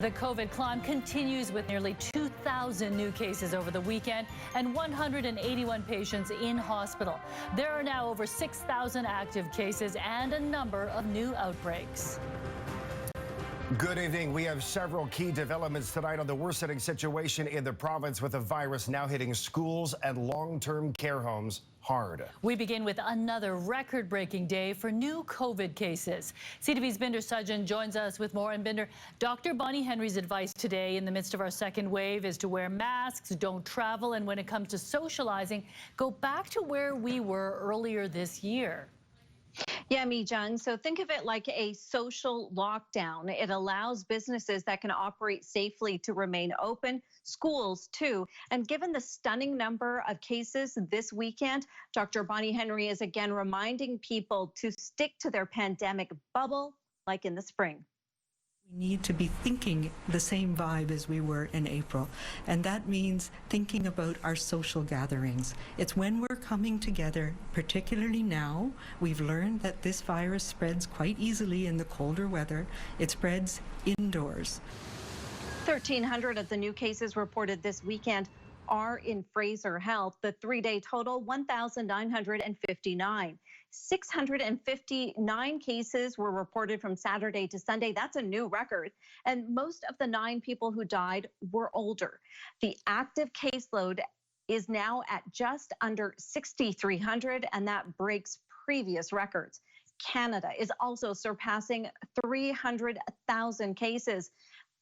The COVID climb continues with nearly 2,000 new cases over the weekend and 181 patients in hospital. There are now over 6,000 active cases and a number of new outbreaks. Good evening. We have several key developments tonight on the worsening situation in the province with the virus now hitting schools and long-term care homes hard. We begin with another record-breaking day for new COVID cases. CTV's Binder Sajjan joins us with more. And Binder, Dr. Bonnie Henry's advice today in the midst of our second wave is to wear masks, don't travel, and when it comes to socializing, go back to where we were earlier this year. Yeah, John. So think of it like a social lockdown. It allows businesses that can operate safely to remain open, schools too. And given the stunning number of cases this weekend, Dr. Bonnie Henry is again reminding people to stick to their pandemic bubble like in the spring. We need to be thinking the same vibe as we were in April, and that means thinking about our social gatherings. It's when we're coming together, particularly now. We've learned that this virus spreads quite easily in the colder weather. It spreads indoors. 1,300 of the new cases reported this weekend are in Fraser Health. The three-day total, 1,959. 659 cases were reported from Saturday to Sunday. That's a new record. And most of the 9 people who died were older. The active caseload is now at just under 6,300, and that breaks previous records. Canada is also surpassing 300,000 cases.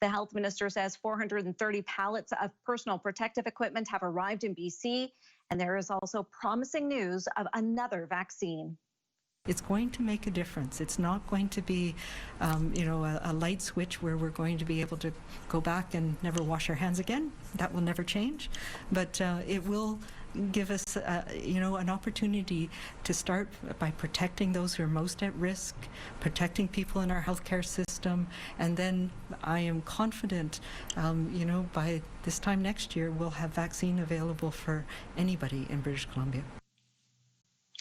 The health minister says 430 pallets of personal protective equipment have arrived in BC, and there is also promising news of another vaccine. It's going to make a difference. It's not going to be, a light switch where we're going to be able to go back and never wash our hands again. That will never change, but it will give us, an opportunity to start by protecting those who are most at risk, protecting people in our healthcare system, and then I am confident, by this time next year, we'll have vaccine available for anybody in British Columbia.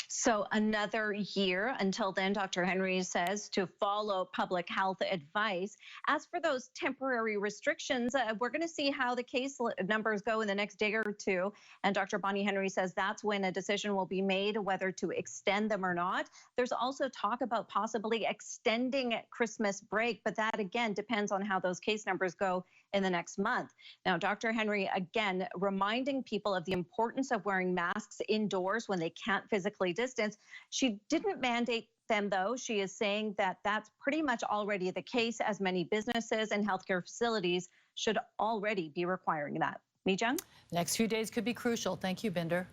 So another year until then, Dr. Henry says to follow public health advice. As for those temporary restrictions, we're going to see how the case numbers go in the next day or two. And Dr. Bonnie Henry says that's when a decision will be made whether to extend them or not. There's also talk about possibly extending Christmas break, but that again depends on how those case numbers go in the next month. Now, Dr. Henry, again, reminding people of the importance of wearing masks indoors when they can't physically distance. She didn't mandate them, though. She is saying that that's pretty much already the case, as many businesses and healthcare facilities should already be requiring that. Mijang? Next few days could be crucial. Thank you, Binder.